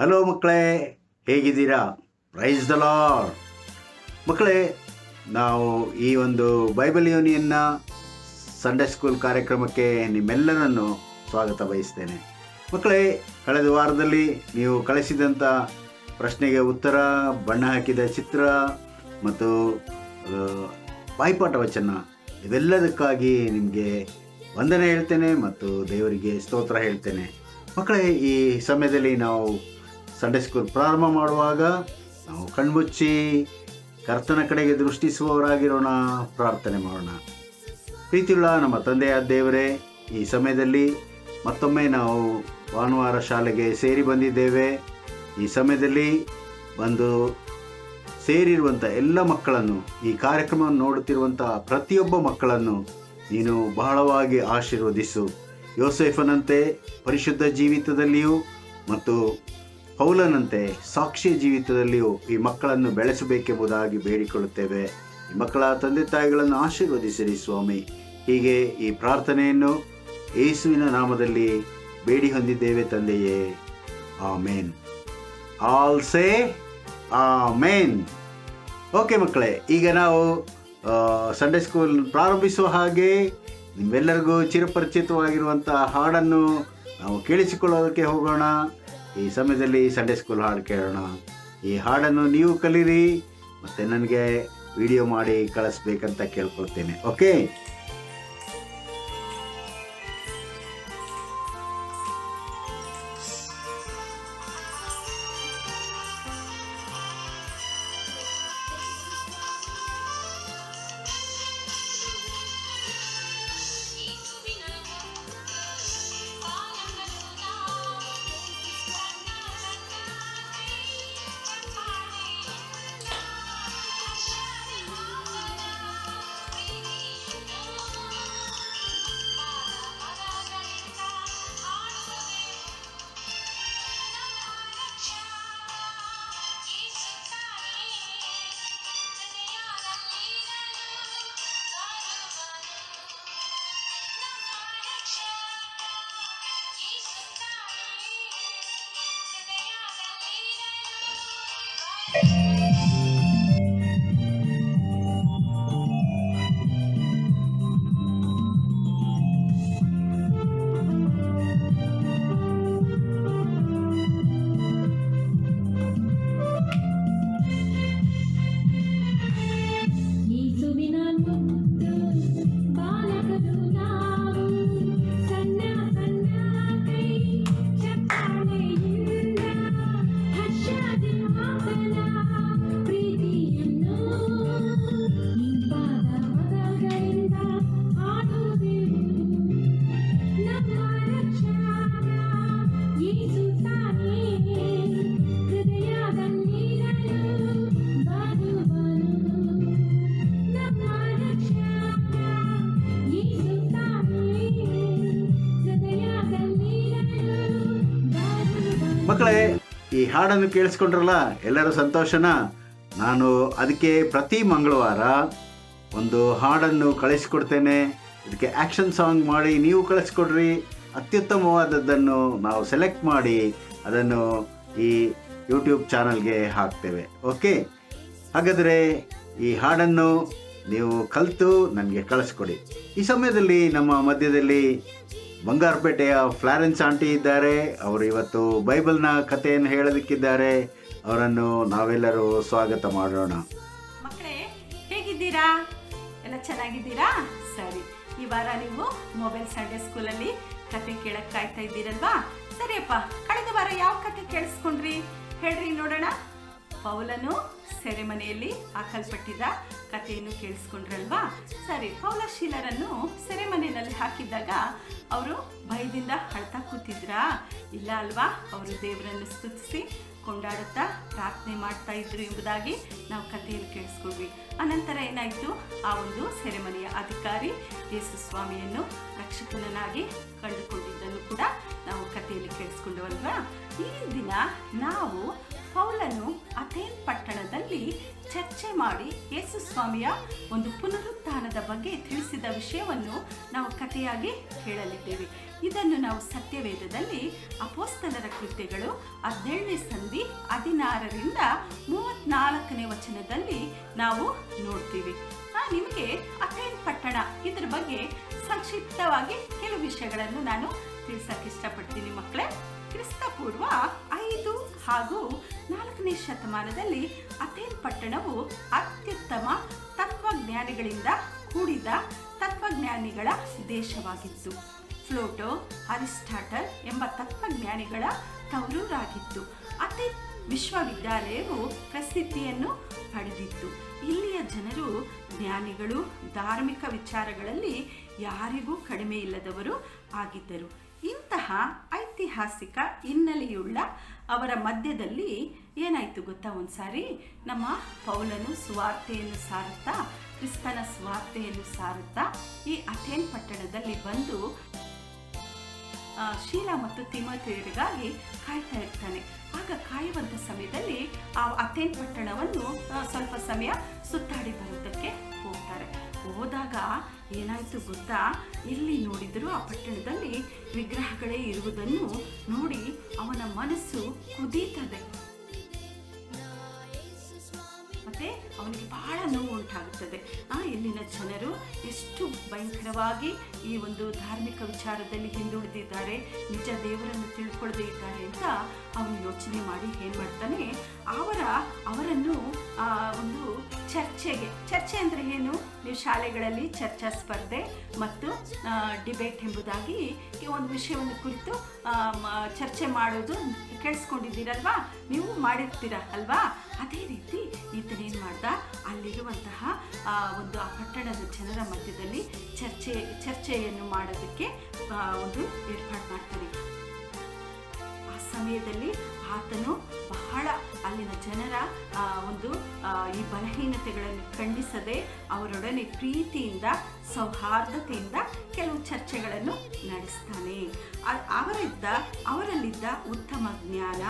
Hello ಮಕ್ಕಳೇ, ಹೇಗಿದ್ದೀರಾ? Praise the lord. ಮಕ್ಕಳೇ, ನಾವು ಈ ಒಂದು ಬೈಬಲ್ ಯೂನಿಯನ್ನ ಸಂಡೇ ಸ್ಕೂಲ್ ಕಾರ್ಯಕ್ರಮಕ್ಕೆ ನಿಮ್ಮೆಲ್ಲರನ್ನು ಸ್ವಾಗತ ಬಯಸ್ತೇನೆ. ಮಕ್ಕಳೇ, ಕಳೆದ ವಾರದಲ್ಲಿ ನೀವು ಕಳಿಸಿದಂಥ ಪ್ರಶ್ನೆಗೆ ಉತ್ತರ, ಬಣ್ಣ ಹಾಕಿದ ಚಿತ್ರ ಮತ್ತು ಬಾಯ್ಪಾಠ ವಚನ ಇವೆಲ್ಲದಕ್ಕಾಗಿ ನಿಮಗೆ ವಂದನೆ ಹೇಳ್ತೇನೆ ಮತ್ತು ದೇವರಿಗೆ ಸ್ತೋತ್ರ ಹೇಳ್ತೇನೆ. ಮಕ್ಕಳೇ, ಈ ಸಮಯದಲ್ಲಿ ನಾವು ಸಂಡೇ ಸ್ಕೂಲ್ ಪ್ರಾರಂಭ ಮಾಡುವಾಗ ನಾವು ಕಣ್ಮುಚ್ಚಿ ಕರ್ತನ ಕಡೆಗೆ ದೃಷ್ಟಿಸುವವರಾಗಿರೋಣ. ಪ್ರಾರ್ಥನೆ ಮಾಡೋಣ. ಪ್ರೀತಿಯುಳ್ಳ ನಮ್ಮ ತಂದೆಯ ದೇವರೇ, ಈ ಸಮಯದಲ್ಲಿ ಮತ್ತೊಮ್ಮೆ ನಾವು ಭಾನುವಾರ ಶಾಲೆಗೆ ಸೇರಿ ಬಂದಿದ್ದೇವೆ. ಈ ಸಮಯದಲ್ಲಿ ಬಂದು ಸೇರಿರುವಂಥ ಎಲ್ಲ ಮಕ್ಕಳನ್ನು, ಈ ಕಾರ್ಯಕ್ರಮವನ್ನು ನೋಡುತ್ತಿರುವಂಥ ಪ್ರತಿಯೊಬ್ಬ ಮಕ್ಕಳನ್ನು ನೀನು ಬಹಳವಾಗಿ ಆಶೀರ್ವದಿಸು. ಯೋಸೇಫನಂತೆ ಪರಿಶುದ್ಧ ಜೀವಿತದಲ್ಲಿಯೂ ಮತ್ತು ಪೌಲನಂತೆ ಸಾಕ್ಷಿ ಜೀವಿತದಲ್ಲಿಯೂ ಈ ಮಕ್ಕಳನ್ನು ಬೆಳೆಸಬೇಕೆಂಬುದಾಗಿ ಬೇಡಿಕೊಳ್ಳುತ್ತೇವೆ. ಈ ಮಕ್ಕಳ ತಂದೆ ತಾಯಿಗಳನ್ನು ಆಶೀರ್ವದಿಸಿರಿ ಸ್ವಾಮಿ. ಹೀಗೆ ಈ ಪ್ರಾರ್ಥನೆಯನ್ನು ಯೇಸುವಿನ ನಾಮದಲ್ಲಿ ಬೇಡಿ ಹೊಂದಿದ್ದೇವೆ ತಂದೆಯೇ, ಆಮೇನ್. ಆಲ್ ಸೇ ಆಮೇನ್. ಓಕೆ ಮಕ್ಕಳೇ, ಈಗ ನಾವು ಸಂಡೇ ಸ್ಕೂಲ್ ಪ್ರಾರಂಭಿಸುವ ಹಾಗೆ ನಿಮ್ಮೆಲ್ಲರಿಗೂ ಚಿರಪರಿಚಿತವಾಗಿರುವಂಥ ಹಾಡನ್ನು ನಾವು ಕೇಳಿಸಿಕೊಳ್ಳೋದಕ್ಕೆ ಹೋಗೋಣ. ಈ ಸಮಯದಲ್ಲಿ ಸಂಡೇ ಸ್ಕೂಲ್ ಹಾಡು ಕೇಳೋಣ. ಈ ಹಾಡನ್ನು ನೀವು ಕಲೀರಿ ಮತ್ತು ನನಗೆ ವಿಡಿಯೋ ಮಾಡಿ ಕಳಿಸ್ಬೇಕಂತ ಕೇಳ್ಕೊಳ್ತೇನೆ. ಓಕೆ? ಮಕ್ಕಳೇ, ಈ ಹಾಡನ್ನು ಕೇಳಿಸ್ಕೊಂಡ್ರಲ್ಲ, ಎಲ್ಲರೂ ಸಂತೋಷನಾ? ನಾನು ಅದಕ್ಕೆ ಪ್ರತಿ ಮಂಗಳವಾರ ಒಂದು ಹಾಡನ್ನು ಕಳಿಸ್ಕೊಡ್ತೇನೆ. ಇದಕ್ಕೆ ಆ್ಯಕ್ಷನ್ ಸಾಂಗ್ ಮಾಡಿ ನೀವು ಕಳಿಸ್ಕೊಡ್ರಿ. ಅತ್ಯುತ್ತಮವಾದದ್ದನ್ನು ನಾವು ಸೆಲೆಕ್ಟ್ ಮಾಡಿ ಅದನ್ನು ಈ ಯೂಟ್ಯೂಬ್ ಚಾನಲ್ಗೆ ಹಾಕ್ತೇವೆ. ಓಕೆ? ಹಾಗಾದರೆ ಈ ಹಾಡನ್ನು ನೀವು ಕಲಿತು ನನಗೆ ಕಳಿಸ್ಕೊಡಿ. ಈ ಸಮಯದಲ್ಲಿ ನಮ್ಮ ಮಧ್ಯದಲ್ಲಿ ಬಂಗಾರಪೇಟೆಯ ಫ್ಲಾರೆನ್ಸ್ ಆಂಟಿ ಇದ್ದಾರೆ. ಅವರು ಇವತ್ತು ಬೈಬಲ್ನ ಕಥೆಯನ್ನು ಹೇಳೋದಕ್ಕಿದ್ದಾರೆ. ಅವರನ್ನು ನಾವೆಲ್ಲರೂ ಸ್ವಾಗತ ಮಾಡೋಣ. ಮಕ್ಕಳೇ, ಹೇಗಿದ್ದೀರಾ? ಎಲ್ಲ ಚೆನ್ನಾಗಿದ್ದೀರಾ? ಸರಿ, ಈ ವಾರ ನೀವು ಮೊಬೈಲ್ ಸಂಡೇ ಸ್ಕೂಲಲ್ಲಿ ಕತೆ ಕೇಳಕ್ಕೆ ಕಾಯ್ತಾ ಇದ್ದೀರಲ್ವಾ? ಸರಿಯಪ್ಪ, ಕಳೆದ ವಾರ ಯಾವ ಕತೆ ಕೇಳಿಸ್ಕೊಂಡ್ರಿ ಹೇಳ್ರಿ ನೋಡೋಣ. ಪೌಲನು ಸೆರೆಮನೆಯಲ್ಲಿ ಹಾಕಲ್ಪಟ್ಟಿದ್ದ ಕಥೆಯನ್ನು ಕೇಳಿಸ್ಕೊಂಡ್ರಲ್ವಾ? ಸರಿ, ಪೌಲ ಶೀಲರನ್ನು ಸೆರೆಮನೆಯಲ್ಲಿ ಹಾಕಿದ್ದಾಗ ಅವರು ಭಯದಿಂದ ಅಳ್ತಾ ಕೂತಿದ್ರಾ? ಇಲ್ಲ ಅಲ್ವಾ? ಅವರು ದೇವರನ್ನು ಸ್ತುತಿಸಿ ಕೊಂಡಾಡುತ್ತಾ ಪ್ರಾರ್ಥನೆ ಮಾಡ್ತಾ ಇದ್ರು ಎಂಬುದಾಗಿ ನಾವು ಕಥೆಯಲ್ಲಿ ಕೇಳಿಸ್ಕೊಂಡ್ವಿ. ಅನಂತರ ಏನಾಯಿತು? ಆ ಒಂದು ಸೆರೆಮನೆಯ ಅಧಿಕಾರಿ ಯೇಸು ಸ್ವಾಮಿಯನ್ನು ರಕ್ಷಕನಾಗಿ ಕಂಡುಕೊಂಡಿದ್ದನ್ನು ಕೂಡ ನಾವು ಕಥೆಯಲ್ಲಿ ಕೇಳಿಸ್ಕೊಂಡವಲ್ವಾ? ಈ ದಿನ ನಾವು ಪೌಲನು ಅಥೇನ್ ಪಟ್ಟಣದಲ್ಲಿ ಚರ್ಚೆ ಮಾಡಿ ಯೇಸು ಸ್ವಾಮಿಯ ಒಂದು ಪುನರುತ್ಥಾನದ ಬಗ್ಗೆ ತಿಳಿಸಿದ ವಿಷಯವನ್ನು ನಾವು ಕಥೆಯಾಗಿ ಕೇಳಲಿದ್ದೇವೆ. ಇದನ್ನು ನಾವು ಸತ್ಯವೇದದಲ್ಲಿ ಅಪೊಸ್ತಲರ ಕೃತ್ಯಗಳು 17ನೇ ಸಂಧಿ 16ರಿಂದ 34ನೇ ವಚನದಲ್ಲಿ ನಾವು ನೋಡ್ತೀವಿ. ನಿಮಗೆ ಅಥೇನ್ ಪಟ್ಟಣ ಇದ್ರ ಬಗ್ಗೆ ಸಂಕ್ಷಿಪ್ತವಾಗಿ ಕೆಲವು ವಿಷಯಗಳನ್ನು ನಾನು ತಿಳಿಸಕ್ಕೆ ಇಷ್ಟಪಡ್ತೀನಿ ಮಕ್ಕಳೇ. ಕ್ರಿಸ್ತಪೂರ್ವ 5 ಹಾಗೂ 4ನೇ ಶತಮಾನದಲ್ಲಿ ಅಥೇನ್ ಪಟ್ಟಣವು ಅತ್ಯುತ್ತಮ ತತ್ವಜ್ಞಾನಿಗಳಿಂದ ಕೂಡಿದ ತತ್ವಜ್ಞಾನಿಗಳ ದೇಶವಾಗಿತ್ತು. ಪ್ಲೂಟೋ, ಅರಿಸ್ಟಾಟಲ್ ಎಂಬ ತತ್ವಜ್ಞಾನಿಗಳ ತವರೂರಾಗಿತ್ತು. ಅಥೇನ್ ವಿಶ್ವವಿದ್ಯಾಲಯವು ಪ್ರಸಿದ್ಧಿಯನ್ನು ಪಡೆದಿತ್ತು. ಇಲ್ಲಿಯ ಜನರು ಜ್ಞಾನಿಗಳು, ಧಾರ್ಮಿಕ ವಿಚಾರಗಳಲ್ಲಿ ಯಾರಿಗೂ ಕಡಿಮೆ ಇಲ್ಲದವರು ಆಗಿದ್ದರು. ಇಂತಹ ಐತಿಹಾಸಿಕ ಹಿನ್ನೆಲೆಯುಳ್ಳ ಅವರ ಮಧ್ಯದಲ್ಲಿ ಏನಾಯಿತು ಗೊತ್ತಾ, ಒಂದ್ಸಾರಿ ನಮ್ಮ ಪೌಲನು ಸುವಾರ್ತೆಯನ್ನು ಸಾರುತ್ತಾ, ಕ್ರಿಸ್ತನ ಸುವಾರ್ತೆಯನ್ನು ಸಾರುತ್ತಾ ಈ ಅಥೇನ್ ಪಟ್ಟಣದಲ್ಲಿ ಬಂದು ಶೀಲಾ ಮತ್ತು ತಿಮೋಥೆಯರಿಗಾಗಿ ಕಾಯ್ತಾ ಇರ್ತಾನೆ. ಆಗ ಕಾಯುವಂಥ ಸಮಯದಲ್ಲಿ ಆ ಅಥೇನ್ ಪಟ್ಟಣವನ್ನು ಸ್ವಲ್ಪ ಸಮಯ ಸುತ್ತಾಡಿ ಬರೋದಕ್ಕೆ ಹೋಗ್ತಾರೆ. ಹೋದಾಗ ಏನಾಯಿತು ಗೊತ್ತಾ, ಎಲ್ಲಿ ನೋಡಿದರೂ ಆ ಪಟ್ಟಣದಲ್ಲಿ ವಿಗ್ರಹಗಳೇ ಇರುವುದನ್ನು ನೋಡಿ ಅವನ ಮನಸ್ಸು ಕುದೀತದೆ. ಮತ್ತೆ ಅವನಿಗೆ ಬಹಳ ನೋವು ಉಂಟಾಗುತ್ತದೆ. ಇಲ್ಲಿನ ಜನರು ಎಷ್ಟು ಭಯಂಕರವಾಗಿ ಈ ಒಂದು ಧಾರ್ಮಿಕ ವಿಚಾರದಲ್ಲಿ ಹಿಂದುಳಿದಿದ್ದಾರೆ, ನಿಜ ದೇವರನ್ನು ತಿಳ್ಕೊಳ್ಳದೇ ಇದ್ದಾರೆ ಅಂತ ಅವನು ಯೋಚನೆ ಮಾಡಿ ಏನು ಮಾಡ್ತಾನೆ, ಅವರನ್ನು ಒಂದು ಚರ್ಚೆ ಅಂದರೆ ಏನು, ನೀವು ಶಾಲೆಗಳಲ್ಲಿ ಚರ್ಚಾ ಸ್ಪರ್ಧೆ ಮತ್ತು ಡಿಬೇಟ್ ಎಂಬುದಾಗಿ ಈ ಒಂದು ವಿಷಯವನ್ನು ಕುರಿತು ಚರ್ಚೆ ಮಾಡೋದು ಕೇಳಿಸ್ಕೊಂಡಿದ್ದೀರಲ್ವಾ, ನೀವು ಮಾಡಿರ್ತೀರ ಅಲ್ವಾ. ಅದೇ ರೀತಿ ಈತನೇನು ಮಾಡ್ದ, ಅಲ್ಲಿರುವಂತಹ ಒಂದು ಆ ಪಟ್ಟಣದ ಜನರ ಮಧ್ಯದಲ್ಲಿ ಚರ್ಚೆಯನ್ನು ಮಾಡೋದಕ್ಕೆ ಒಂದು ಏರ್ಪಾಡು ಮಾಡ್ತಾನೆ. ಆ ಸಮಯದಲ್ಲಿ ಆತನು ಬಹಳ ಅಲ್ಲಿನ ಜನರ ಈ ಬಲಹೀನತೆಗಳನ್ನು ಖಂಡಿಸದೆ ಅವರೊಡನೆ ಪ್ರೀತಿಯಿಂದ ಸೌಹಾರ್ದತೆಯಿಂದ ಕೆಲವು ಚರ್ಚೆಗಳನ್ನು ನಡೆಸ್ತಾನೆ. ಅವರಲ್ಲಿದ್ದ ಉತ್ತಮ ಜ್ಞಾನ,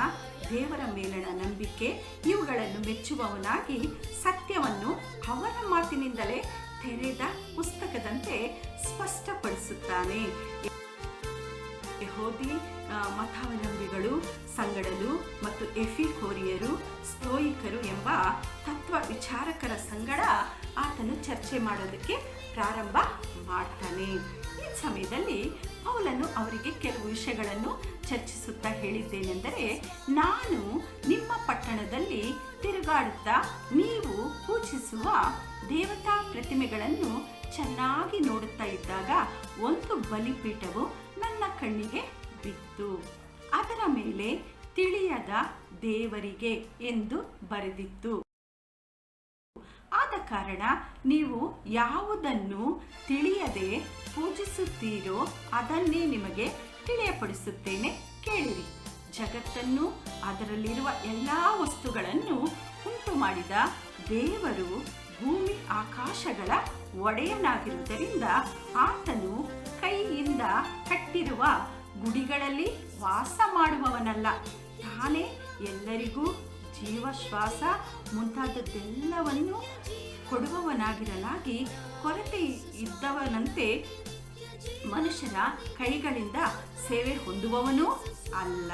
ದೇವರ ಮೇಲಣ ನಂಬಿಕೆ ಇವುಗಳನ್ನು ಮೆಚ್ಚುವವನಾಗಿ ಸತ್ಯವನ್ನು ಅವರ ಮಾತಿನಿಂದಲೇ ತೆರೆದ ಪುಸ್ತಕದಂತೆ ಸ್ಪಷ್ಟಪಡಿಸುತ್ತಾನೆ. ಯಹೂದಿ ಮತಾವಲಂಬಿಗಳು ಸಂಗಡಲು ಮತ್ತು ಎಫಿಕೋರಿಯರು, ಸ್ತೋಯಿಕರು ಎಂಬ ತತ್ವ ವಿಚಾರಕರ ಸಂಗಡ ಆತನು ಚರ್ಚೆ ಮಾಡೋದಕ್ಕೆ ಪ್ರಾರಂಭ ಮಾಡ್ತಾನೆ. ಈ ಸಮಯದಲ್ಲಿ ಪೌಲನು ಅವರಿಗೆ ಕೆಲವು ವಿಷಯಗಳನ್ನು ಚರ್ಚಿಸುತ್ತಾ ಹೇಳಿದ್ದೇನೆಂದರೆ, ನಾನು ನಿಮ್ಮ ಪಟ್ಟಣದಲ್ಲಿ ತಿರುಗಾಡುತ್ತಾ ನೀವು ಪೂಜಿಸುವ ದೇವತಾ ಪ್ರತಿಮೆಗಳನ್ನು ಚೆನ್ನಾಗಿ ನೋಡುತ್ತಾ ಇದ್ದಾಗ ಒಂದು ಬಲಿಪೀಠವು ನನ್ನ ಕಣ್ಣಿಗೆ ಬಿತ್ತು. ಅದರ ಮೇಲೆ ತಿಳಿಯದ ದೇವರಿಗೆ ಎಂದು ಬರೆದಿತ್ತು. ಆದ ಕಾರಣ ನೀವು ಯಾವುದನ್ನು ತಿಳಿಯದೆ ಪೂಜಿಸುತ್ತೀರೋ ಅದನ್ನೇ ನಿಮಗೆ ತಿಳಿಯಪಡಿಸುತ್ತೇನೆ, ಕೇಳಿರಿ. ಜಗತ್ತನ್ನು ಅದರಲ್ಲಿರುವ ಎಲ್ಲ ವಸ್ತುಗಳನ್ನು ಉಂಟು ಮಾಡಿದ ದೇವರು ಭೂಮಿ ಆಕಾಶಗಳ ಒಡೆಯನಾಗಿರುವುದರಿಂದ ಆತನು ಕೈಯಿಂದ ಕಟ್ಟಿರುವ ಗುಡಿಗಳಲ್ಲಿ ವಾಸ ಮಾಡುವವನಲ್ಲ. ತಾನೇ ಎಲ್ಲರಿಗೂ ಜೀವಶ್ವಾಸ ಮುಂತಾದದ್ದೆಲ್ಲವನ್ನು ಕೊಡುವವನಾಗಿರಲಾಗಿ ಕೊರತೆ ಇದ್ದವನಂತೆ ಮನುಷ್ಯರ ಕೈಗಳಿಂದ ಸೇವೆ ಹೊಂದುವವನೂ ಅಲ್ಲ.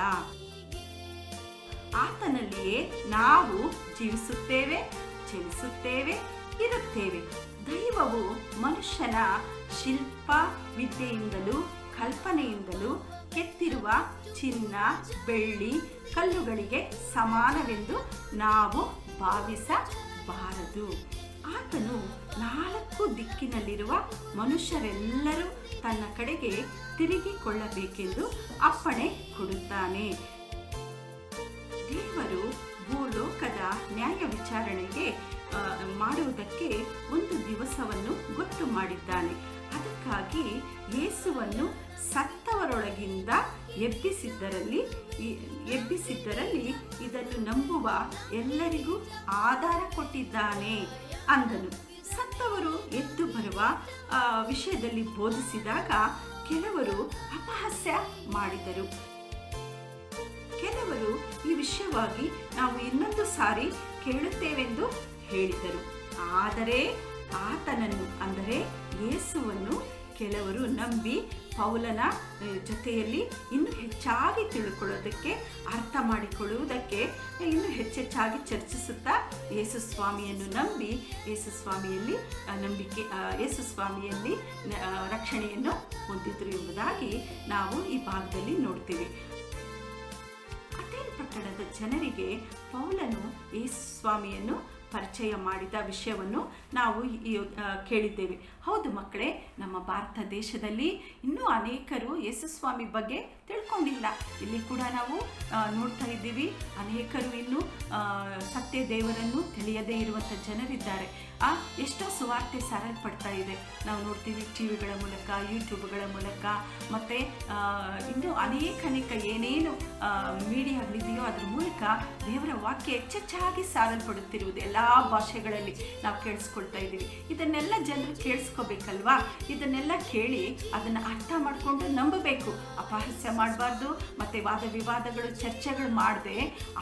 ಆತನಲ್ಲಿಯೇ ನಾವು ಜೀವಿಸುತ್ತೇವೆ, ಚಲಿಸುತ್ತೇವೆ, ಇರುತ್ತೇವೆ. ದೈವವು ಮನುಷ್ಯನ ಶಿಲ್ಪ ವಿದ್ಯೆಯಿಂದಲೂ ಕಲ್ಪನೆಯಿಂದಲೂ ಕೆತ್ತಿರುವ ಚಿನ್ನ, ಬೆಳ್ಳಿ, ಕಲ್ಲುಗಳಿಗೆ ಸಮಾನವೆಂದು ನಾವು ಭಾವಿಸಬಾರದು. ಆತನು 4 ದಿಕ್ಕಿನಲ್ಲಿರುವ ಮನುಷ್ಯರೆಲ್ಲರೂ ತನ್ನ ಕಡೆಗೆ ತಿರುಗಿಕೊಳ್ಳಬೇಕೆಂದು ಅಪ್ಪಣೆ ಕೊಡುತ್ತಾನೆ. ದೇವರು ಭೂಲೋಕದ ನ್ಯಾಯ ವಿಚಾರಣೆಗೆ ಮಾಡುವುದಕ್ಕೆ ಒಂದು ದಿವಸವನ್ನು ಗೊತ್ತು ಮಾಡಿದ್ದಾನೆ. ಅದಕ್ಕಾಗಿ ಯೇಸುವನ್ನು ಸತ್ತವರೊಳಗಿಂದ ಎಬ್ಬಿಸಿದ್ದರಲ್ಲಿ ಇದನ್ನು ನಂಬುವ ಎಲ್ಲರಿಗೂ ಆಧಾರ ಕೊಟ್ಟಿದ್ದಾನೆ ಅಂದನು. ಸತ್ತವರು ಎದ್ದು ಬರುವ ವಿಷಯದಲ್ಲಿ ಬೋಧಿಸಿದಾಗ ಕೆಲವರು ಅಪಹಾಸ್ಯ ಮಾಡಿದರು. ಕೆಲವರು ಈ ವಿಷಯವಾಗಿ ನಾವು ಇನ್ನೊಂದು ಸಾರಿ ಕೇಳುತ್ತೇವೆಂದು ಹೇಳಿದರು. ಆದರೆ ಆತನನ್ನು ಅಂದರೆ ಯೇಸುವನ್ನು ಕೆಲವರು ನಂಬಿ ಪೌಲನ ಜೊತೆಯಲ್ಲಿ ಇನ್ನೂ ಹೆಚ್ಚಾಗಿ ತಿಳ್ಕೊಳ್ಳೋದಕ್ಕೆ, ಅರ್ಥ ಮಾಡಿಕೊಳ್ಳುವುದಕ್ಕೆ ಇನ್ನೂ ಹೆಚ್ಚೆಚ್ಚಾಗಿ ಚರ್ಚಿಸುತ್ತಾ ಯೇಸು ಸ್ವಾಮಿಯನ್ನು ನಂಬಿ ಯೇಸು ಸ್ವಾಮಿಯಲ್ಲಿ ರಕ್ಷಣೆಯನ್ನು ಹೊಂದಿದ್ರು ಎಂಬುದಾಗಿ ನಾವು ಈ ಭಾಗದಲ್ಲಿ ನೋಡ್ತೀವಿ. ಅಥೇನ್ ಪಟ್ಟಣದ ಜನರಿಗೆ ಪೌಲನು ಯೇಸು ಸ್ವಾಮಿಯನ್ನು ಪರಿಚಯ ಮಾಡಿದ ವಿಷಯವನ್ನು ನಾವು ಕೇಳಿದ್ದೇವೆ. ಹೌದು ಮಕ್ಕಳೇ, ನಮ್ಮ ಭಾರತ ದೇಶದಲ್ಲಿ ಇನ್ನೂ ಅನೇಕರು ಯೇಸುಸ್ವಾಮಿ ಬಗ್ಗೆ ತಿಳ್ಕೊಂಡಿಲ್ಲ. ಇಲ್ಲಿ ಕೂಡ ನಾವು ನೋಡ್ತಾ ಇದ್ದೀವಿ, ಅನೇಕರು ಇನ್ನೂ ಸತ್ಯ ದೇವರನ್ನು ತಿಳಿಯದೇ ಇರುವಂಥ ಜನರಿದ್ದಾರೆ. ಎಷ್ಟೋ ಸುವಾರ್ತೆ ಸಾರಲ್ಪಡ್ತಾ ಇದೆ. ನಾವು ನೋಡ್ತೀವಿ ಟಿವಿಗಳ ಮೂಲಕ, ಯೂಟ್ಯೂಬ್ಗಳ ಮೂಲಕ, ಮತ್ತು ಇನ್ನೂ ಅನೇಕ ಏನೇನು ಮೀಡಿಯಾಗಳಿದೆಯೋ ಅದ್ರ ಮೂಲಕ ದೇವರ ವಾಕ್ಯ ಹೆಚ್ಚೆಚ್ಚಾಗಿ ಸಾರಲ್ಪಡುತ್ತಿರುವುದು ಎಲ್ಲ ಭಾಷೆಗಳಲ್ಲಿ ನಾವು ಕೇಳಿಸ್ಕೊಳ್ತಾ ಇದ್ದೀವಿ. ಇದನ್ನೆಲ್ಲ ಜನರು ಕೇಳಿಸ್ಕೋಬೇಕಲ್ವಾ? ಇದನ್ನೆಲ್ಲ ಕೇಳಿ ಅದನ್ನು ಅರ್ಥ ಮಾಡಿಕೊಂಡು ನಂಬಬೇಕು. ಅಪಹಾಸ್ಯ ಮಾಡಬಾರ್ದು, ಮತ್ತು ವಾದ ವಿವಾದಗಳು, ಚರ್ಚೆಗಳು ಮಾಡದೆ